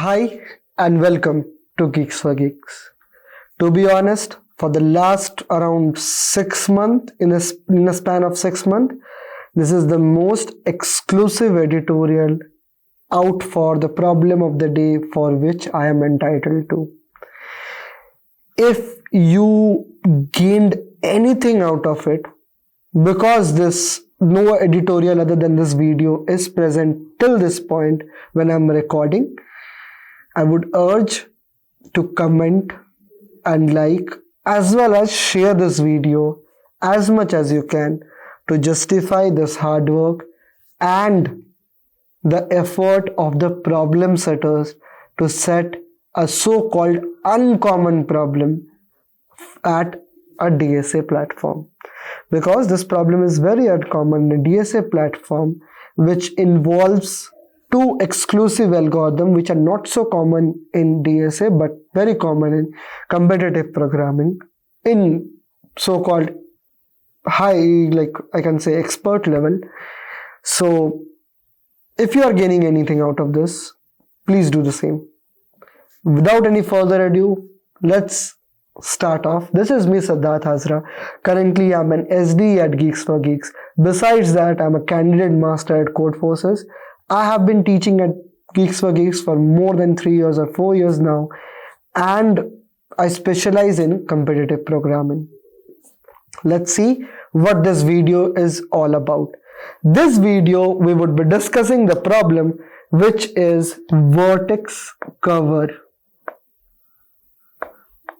Hi and welcome to Geeks for Geeks. To be honest, for the last around 6 months, in a span of 6 months, this is the most exclusive editorial out for the problem of the day for which I am entitled to. If you gained anything out of it, because no editorial other than this video is present till this point when I'm recording, I would urge to comment and like as well as share this video as much as you can to justify this hard work and the effort of the problem setters to set a so-called uncommon problem at a DSA platform. Because this problem is very uncommon in a DSA platform, which involves two exclusive algorithms which are not so common in DSA but very common in competitive programming in so-called high, like I can say, expert level. So if you are gaining anything out of this, please do the same. Without any further ado, let's start off. This is me, Siddharth Hazra. Currently, I'm an SD at GeeksforGeeks. Besides that, I'm a candidate master at Codeforces. I have been teaching at GeeksforGeeks for more than 3 years or 4 years now, and I specialize in competitive programming. Let's see what this video is all about. This video, we would be discussing the problem which is vertex cover.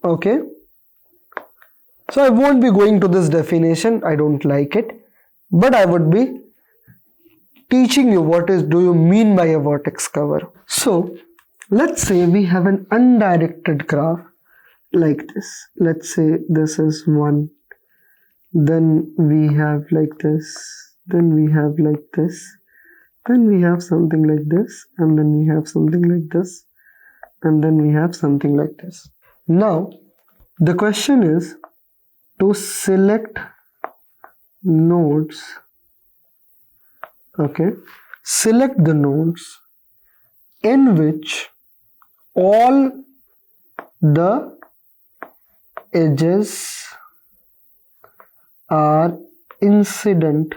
Okay, so I won't be going to this definition, I don't like it, but I would be teaching you what do you mean by a vertex cover. So let's say we have an undirected graph like this. Let's say this is 1, then we have like this, then we have like this, then we have something like this, and then we have something like this, and then we have something like this. Now, the question is to select nodes. Okay, select the nodes in which all the edges are incident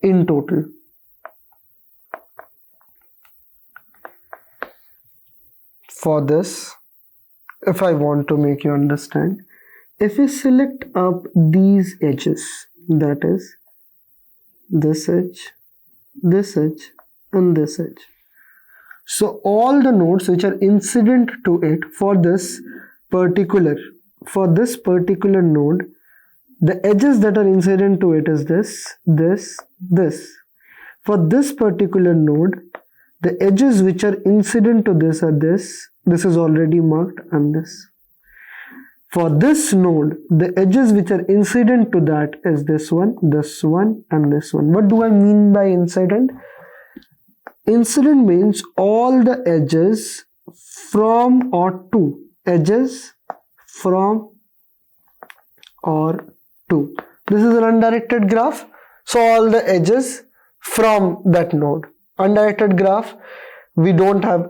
in total. For this, if I want to make you understand, if we select up these edges, that is this edge, and this edge, so all the nodes which are incident to it for this particular node, the edges that are incident to it is this. For this particular node, the edges which are incident to this are this is already marked, and this. For this node, the edges which are incident to that is this one, and this one. What do I mean by incident? Incident means all the edges from or to. Edges from or to. This is an undirected graph, so all the edges from that node. Undirected graph, we don't have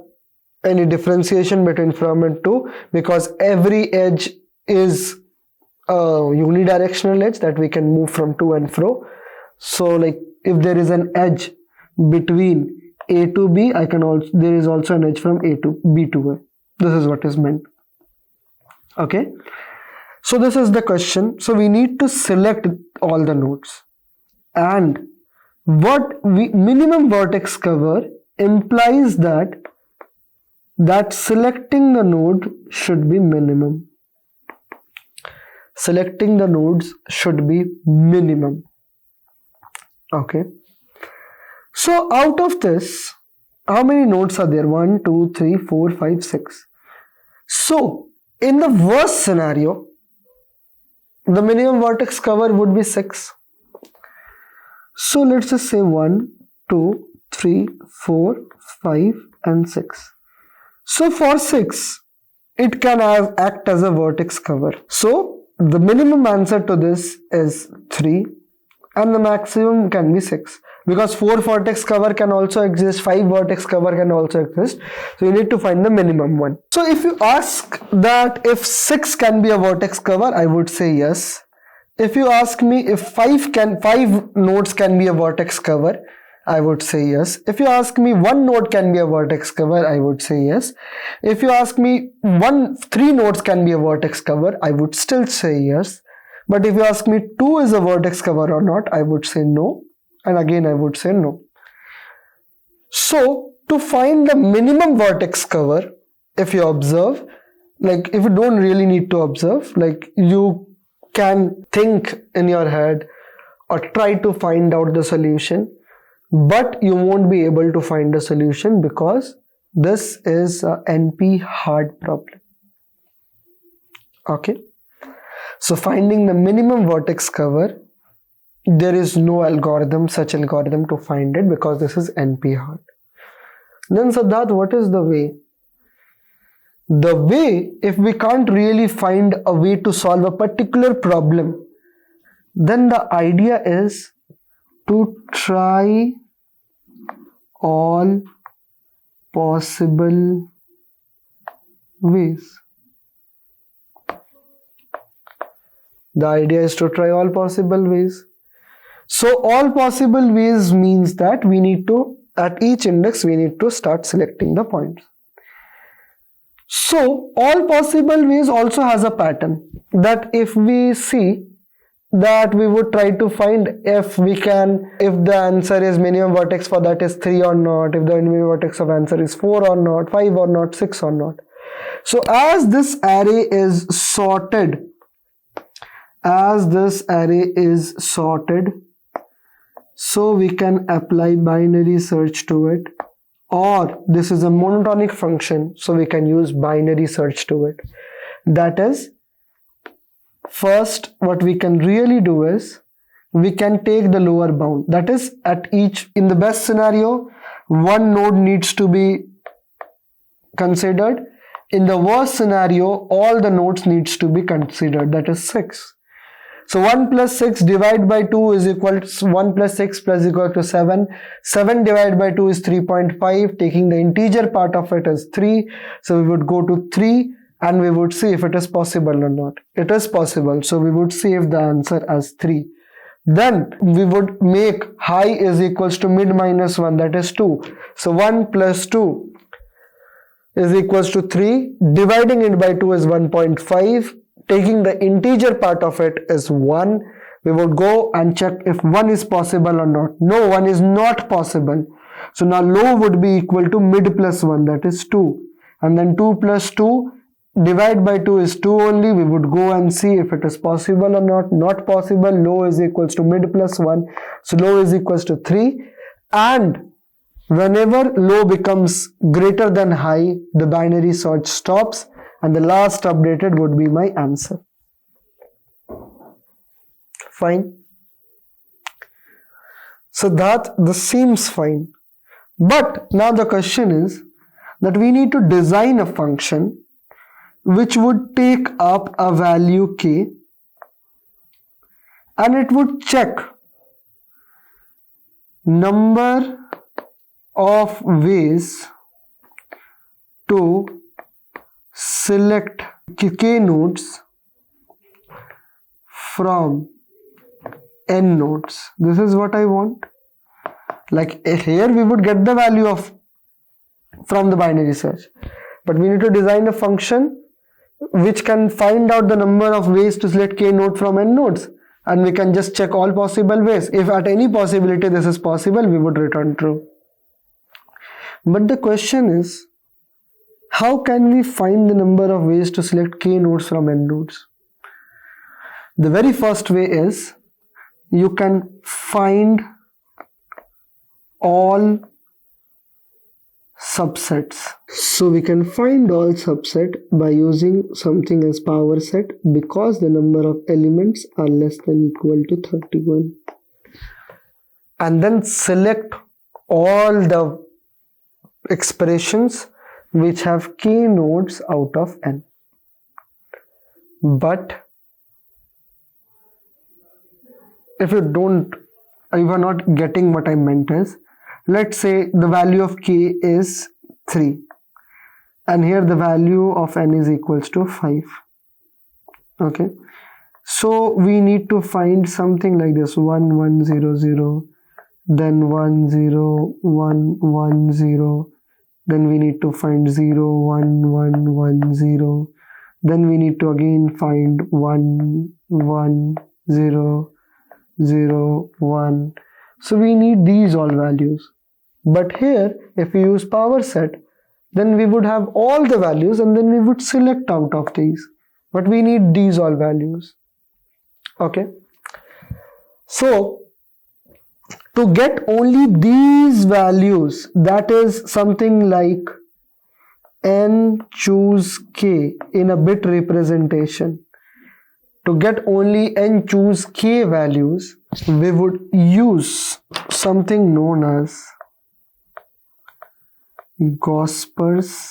any differentiation between from and to, because every edge is a unidirectional edge that we can move from to and fro. So like if there is an edge between A to B, there is also an edge from A to B to A. This is what is meant. Okay, so this is the question. So we need to select all the nodes, and minimum vertex cover implies that selecting the node should be minimum. Selecting the nodes should be minimum. Okay, so out of this, how many nodes are there? 1, 2, 3, 4, 5, 6. So in the worst scenario, the minimum vertex cover would be 6. So let's just say 1, 2, 3, 4, 5 and 6. So for 6, it can act as a vertex cover. So the minimum answer to this is 3 and the maximum can be 6. because 4 vertex cover can also exist, 5 vertex cover can also exist. So you need to find the minimum one. So if you ask that if 6 can be a vertex cover, I would say yes. If you ask me if 5 nodes can be a vertex cover, I would say yes. If you ask me 1 node can be a vertex cover, I would say yes. If you ask me 3 nodes can be a vertex cover, I would still say yes. But if you ask me 2 is a vertex cover or not, I would say no. And again, I would say no. So to find the minimum vertex cover, if you observe, like if you don't really need to observe, like you can think in your head or try to find out the solution, but you won't be able to find the solution because this is a NP hard problem. Okay. So finding the minimum vertex cover, there is no such algorithm to find it because this is NP hard. Then Siddharth, what is the way? The way, if we can't really find a way to solve a particular problem, then the idea is to try all possible ways. The idea is to try all possible ways. So all possible ways means that we need to, at each index, we need to start selecting the points. So all possible ways also has a pattern that if we see that we would try to find if the answer is minimum vertex for that is 3 or not, if the minimum vertex of answer is 4 or not, 5 or not, 6 or not. So as this array is sorted, so we can apply binary search to it, or this is a monotonic function, so we can use binary search to it. That is, first what we can really do is we can take the lower bound. That is, in the best scenario, 1 node needs to be considered. In the worst scenario, all the nodes needs to be considered. That is 6. So 1 plus 6 divided by 2 is equal to 1 plus 6 plus equal to 7. 7 divided by 2 is 3.5. Taking the integer part of it as 3. So we would go to 3 and we would see if it is possible or not. It is possible. So we would save the answer as 3. Then we would make high is equals to mid minus 1, that is 2. So 1 plus 2 is equals to 3. Dividing it by 2 is 1.5. Taking the integer part of it is 1. We would go and check if 1 is possible or not. No, 1 is not possible. So now low would be equal to mid plus 1, that is 2. And then 2 plus 2 divided by 2 is 2 only. We would go and see if it is possible or not. Not possible. Low is equals to mid plus 1. So low is equals to 3. And whenever low becomes greater than high, the binary search stops. And the last updated would be my answer. Fine. So that this seems fine. But now the question is that we need to design a function which would take up a value k and it would check number of ways to select k nodes from n nodes. This is what I want. Like here we would get the value from the binary search, but we need to design a function which can find out the number of ways to select k node from n nodes, and we can just check all possible ways. If at any possibility this is possible, we would return true. But the question is, how can we find the number of ways to select k nodes from n nodes? The very first way is you can find all subsets. So we can find all subset by using something as power set, because the number of elements are less than equal to 31. And then select all the expressions which have k nodes out of n. But if you don't you are not getting what I meant is, let's say the value of k is 3 and here the value of n is equals to 5. Okay, so we need to find something like this: 1 1 0 0, then 1 0 1 1 0, then we need to find 0 1 1 1 0, then we need to again find 1 1 0 0 1. So we need these all values. But here if we use power set, then we would have all the values and then we would select out of these, but we need these all values. Okay, so to get only these values, that is something like n choose k in a bit representation. To get only n choose k values, we would use something known as Gosper's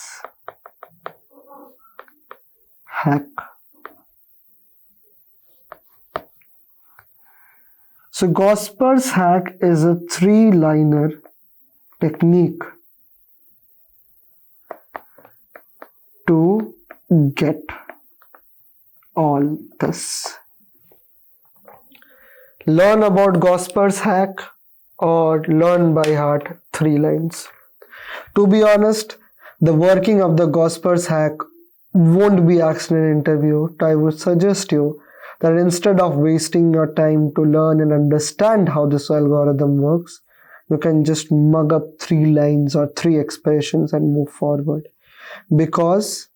hack. So Gosper's hack is a 3-liner technique to get all this. Learn about Gosper's hack or learn by heart 3 lines. To be honest, the working of the Gosper's hack won't be asked in an interview. I would suggest you that instead of wasting your time to learn and understand how this algorithm works, you can just mug up 3 lines or 3 expressions and move forward. Because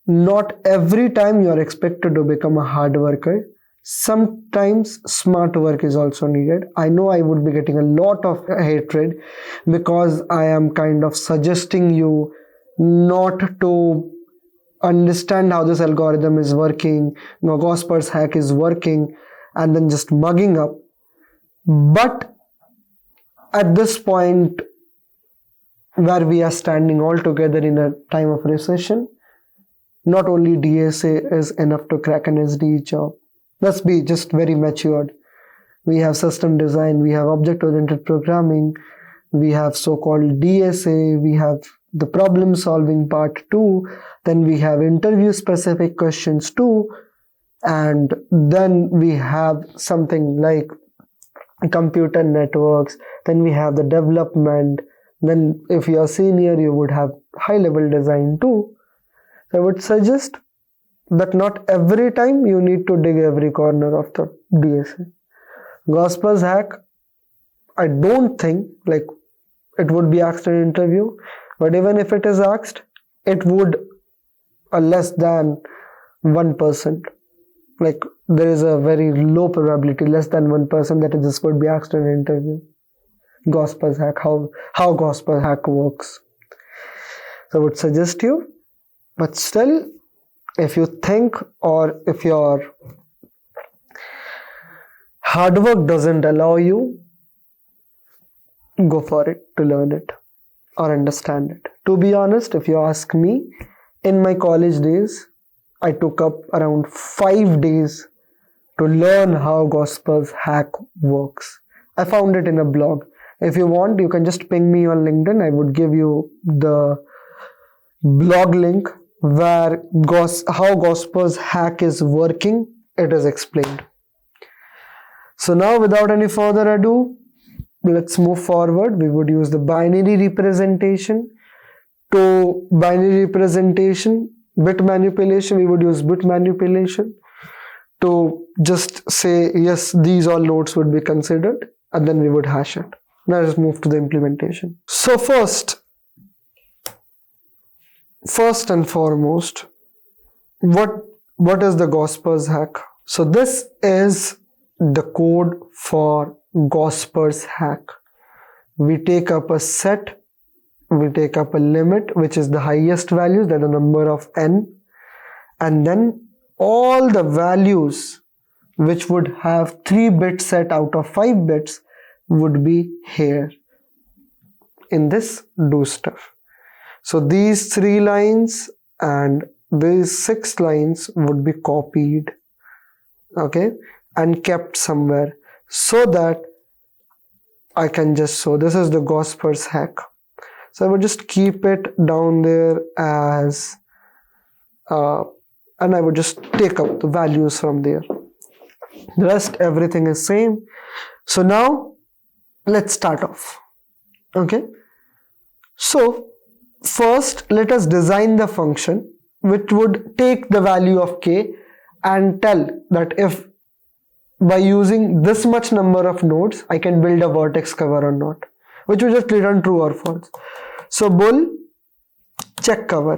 not every time you are expected to become a hard worker. Sometimes smart work is also needed. I know I would be getting a lot of hatred because I am kind of suggesting you not to understand how this algorithm is working, Gosper's hack is working, and then just mugging up. But at this point where we are standing all together in a time of recession, not only DSA is enough to crack an SDE job. Let's be just very matured. We have system design, we have object-oriented programming, we have so-called DSA, we have the problem solving part too, then we have interview specific questions too, and then we have something like computer networks, then we have the development, then if you are senior you would have high level design too. So I would suggest that not every time you need to dig every corner of the DSA. Gosper's hack, I don't think like it would be asked in an interview, but even if it is asked, it would less than 1%. Like there is a very low probability, less than 1%, that this would be asked in an interview. Gosper's hack, how Gosper's hack works. So I would suggest you, but still, if you think or if your hard work doesn't allow you, go for it to learn it or understand it. To be honest, if you ask me, in my college days, I took up around 5 days to learn how Gosper's hack works. I found it in a blog. If you want, you can just ping me on LinkedIn. I would give you the blog link where how Gosper's hack is working, it is explained. So now without any further ado, let's move forward. We would use the binary representation. To binary representation, bit manipulation, we would use bit manipulation to just say yes, these all nodes would be considered, and then we would hash it. Now let's move to the implementation. So first and foremost, what is the Gosper's hack? So this is the code for Gosper's hack. We take up a set, we take up a limit, which is the highest values, that the number of n, and then all the values which would have 3-bit set out of 5 bits would be here in this do stuff. So these 3 lines and these 6 lines would be copied, okay, and kept somewhere, so that I can just show this is the Gosper's hack. So I would just keep it down there as and I would just take up the values from there. The rest everything is same. So now let's start off. Okay, so first let us design the function which would take the value of k and tell that if by using this much number of nodes I can build a vertex cover or not, which will just return true or false. So bool check cover.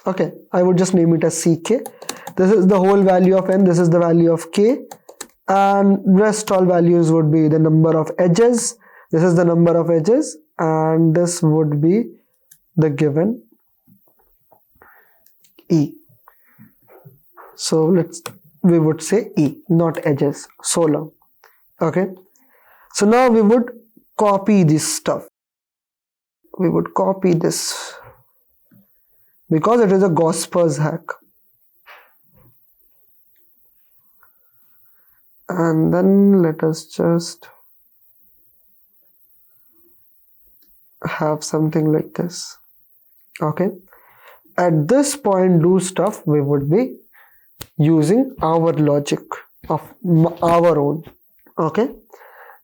Okay, I would just name it as ck. This is the whole value of n, this is the value of k, and rest all values would be the number of edges. This is the number of edges, and this would be the given e. So we would say e, not edges, so long. Okay, so now we would copy this stuff. We would copy this because it is a Gosper's hack. And then let us just have something like this. Okay, at this point do stuff we would be using our logic of our own. Okay,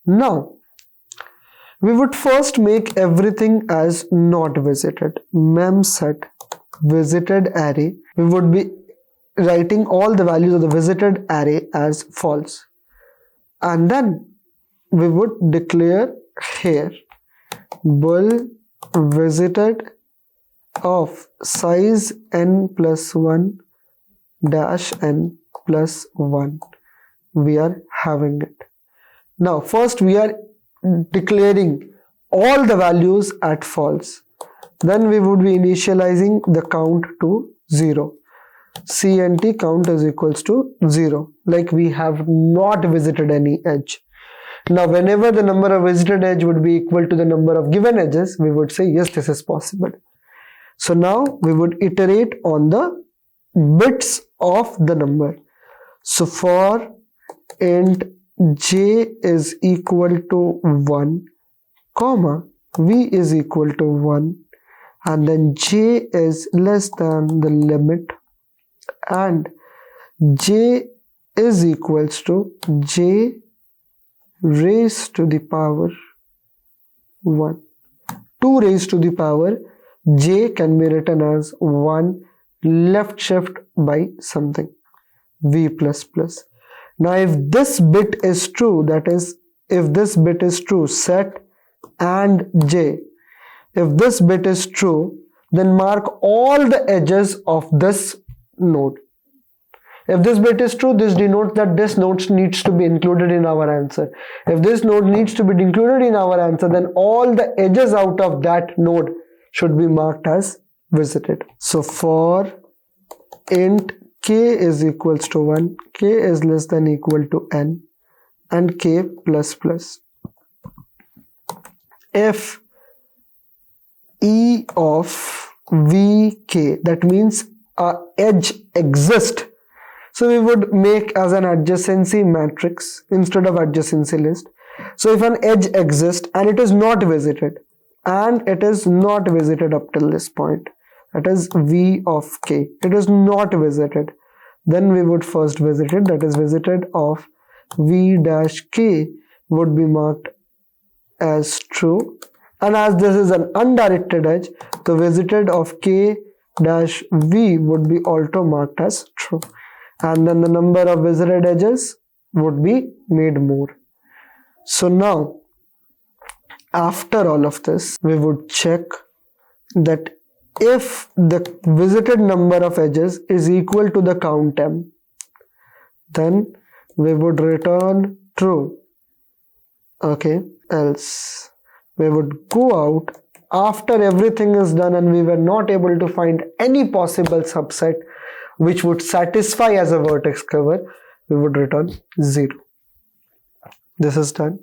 now we would first make everything as not visited. Mem set visited array. We would be writing all the values of the visited array as false, and then we would declare here bool visited of size n plus 1 dash n plus 1. We are having it. Now first we are declaring all the values at false. Then we would be initializing the count to 0. CNT count is equals to 0, like we have not visited any edge. Now whenever the number of visited edge would be equal to the number of given edges, we would say yes, this is possible. So now we would iterate on the bits of the number. So for int j is equal to 1, comma v is equal to 1, and then j is less than the limit, and j is equals to j raised to the power 1. 2 raised to the power j can be written as 1 left shift by something v plus plus. Now if this bit is true, that is if this bit is true, set and j, if this bit is true, then mark all the edges of this node. If this bit is true, this denotes that this node needs to be included in our answer. If this node needs to be included in our answer, then all the edges out of that node should be marked as visited. So for int k is equals to 1, k is less than equal to n, and k plus plus. If e of vk, that means a edge exists, so we would make as an adjacency matrix instead of adjacency list. So if an edge exists and it is not visited, and it is not visited up till this point, that is v of k, it is not visited, then we would first visit it, that is visited of v dash k would be marked as true, and as this is an undirected edge, the visited of k dash v would be also marked as true, and then the number of visited edges would be made more. So now after all of this, we would check that if the visited number of edges is equal to the count m, then we would return true. Okay, else we would go out after everything is done and we were not able to find any possible subset which would satisfy as a vertex cover, we would return 0. This is done.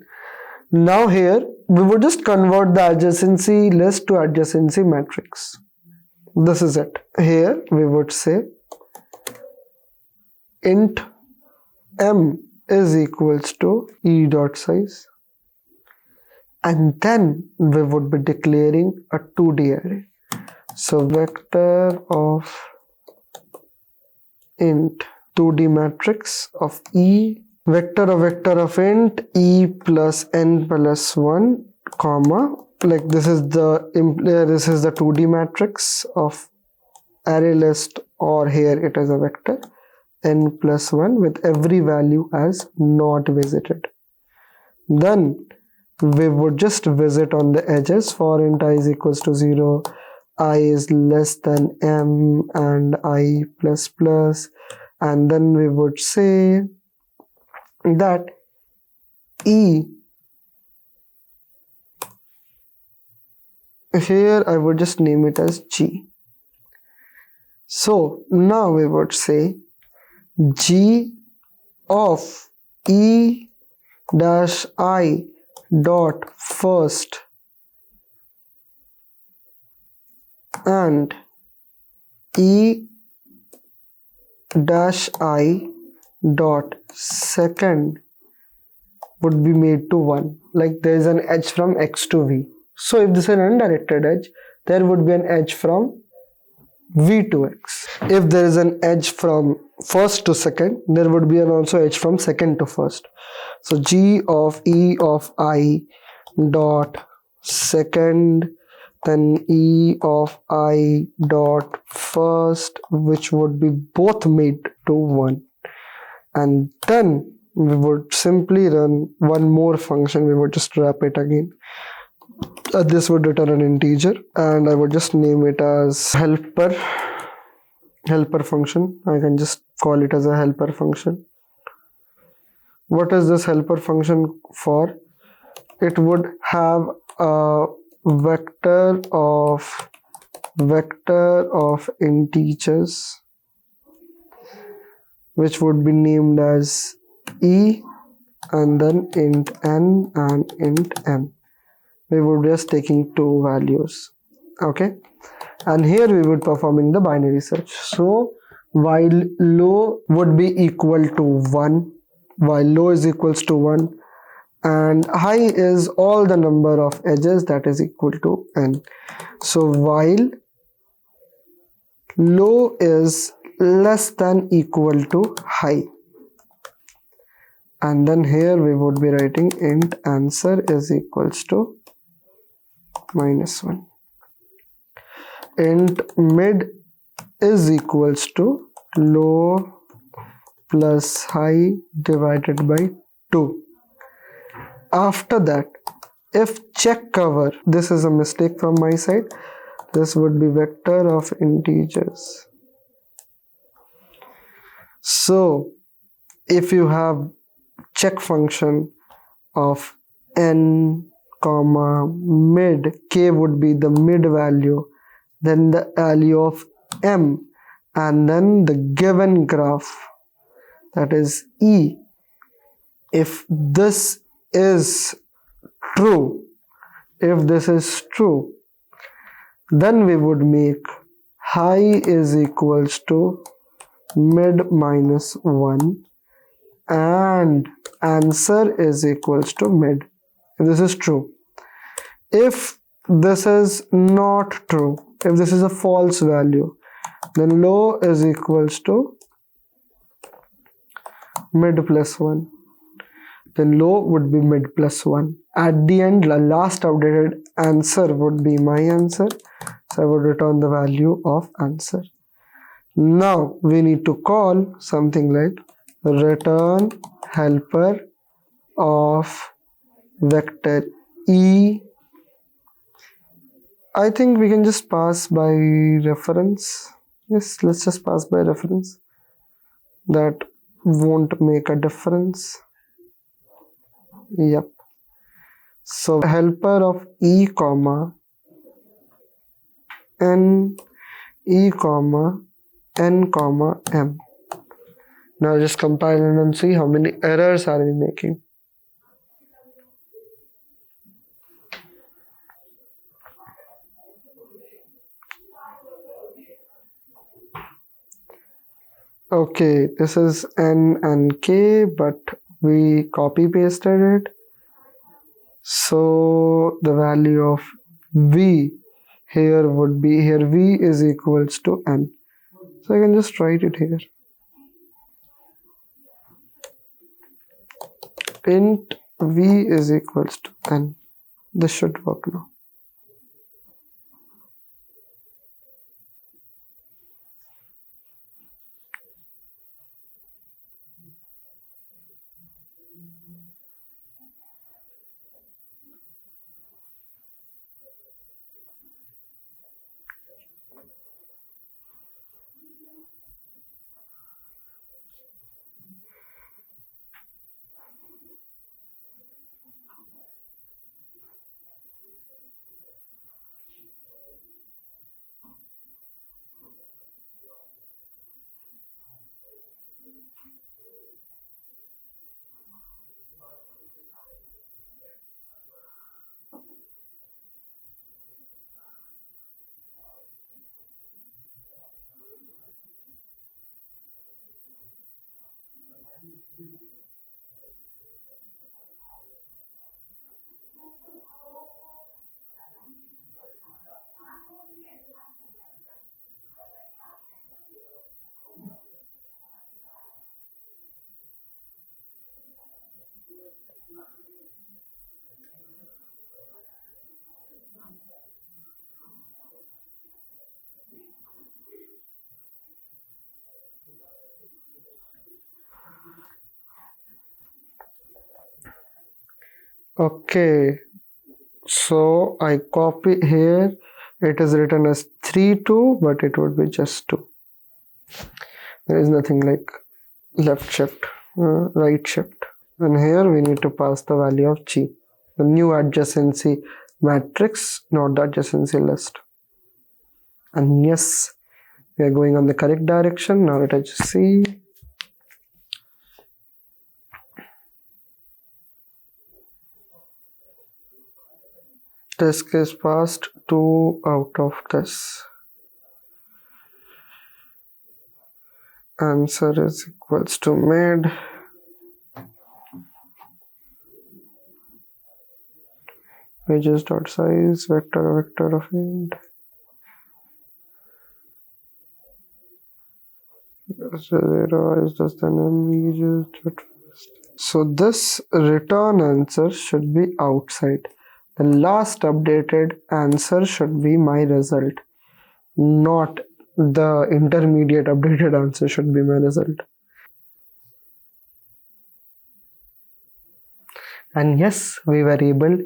Now here we would just convert the adjacency list to adjacency matrix. This is it. Here we would say int m is equals to e dot size, and then we would be declaring a 2D array. So vector of int 2D matrix of E, vector of int E plus n plus 1, comma, like this is the 2D matrix of array list, or here it is a vector n plus 1 with every value as not visited. Then we would just visit on the edges. For int I is equals to 0, I is less than m, and I plus plus, and then we would say that E, here I would just name it as G. So now we would say G of E dash I dot first and E dash I dot second would be made to 1. Like there is an edge from X to V. So if this is an undirected edge, there would be an edge from V to X. If there is an edge from first to second, there would be an also edge from second to first. So G of E of I dot second, then E of I dot first, which would be both made to 1. And then we would simply run one more function. We would just wrap it again. This would return an integer, and I would just name it as helper function. I can just call it as a helper function. What is this helper function for? It would have a vector of integers which would be named as E, and then int n and int m. We would just taking two values, okay, and here we would performing the binary search. So while low would be equal to 1, while low is equals to 1, and high is all the number of edges, that is equal to n. So while low is less than equal to high, and then here we would be writing int answer is equals to -1. Int mid is equals to low plus high divided by 2. After that, if check cover, this is a mistake from my side, this would be vector of integers. So if you have check function of n comma mid, k would be the mid value, then the value of m, and then the given graph, that is E. If this is true, then we would make high is equals to mid -1 and answer is equals to mid. If this is true. If this is not true, if this is a false value, then low is equals to mid +1. Then low would be mid +1. At the end, the last updated answer would be my answer. So I would return the value of answer. Now we need to call something like return helper of vector E. I think we can just pass by reference. Yes, let's just pass by reference. That won't make a difference. Yep. So helper of E comma n, E comma n comma m. Now just compile and see how many errors are we making. Okay, this is n and k, but we copy pasted it. So the value of v here would be, here v is equals to n. So I can just write it here. Int v is equals to n. This should work now. Okay, so I copy here, it is written as 3 2, but it would be just 2. There is nothing like left shift, right shift. And here we need to pass the value of G, the new adjacency matrix, not the adjacency list. And yes, we are going on the correct direction. Now let us see. Disk is passed 2 out of this. Answer is equals to mid. Pages dot size vector of int. Zero is just the name we used at first. So this return answer should be outside. The last updated answer should be my result, not the intermediate updated answer should be my result. And yes, we were able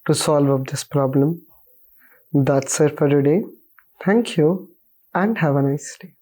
to solve up this problem. That's it for today. Thank you and have a nice day.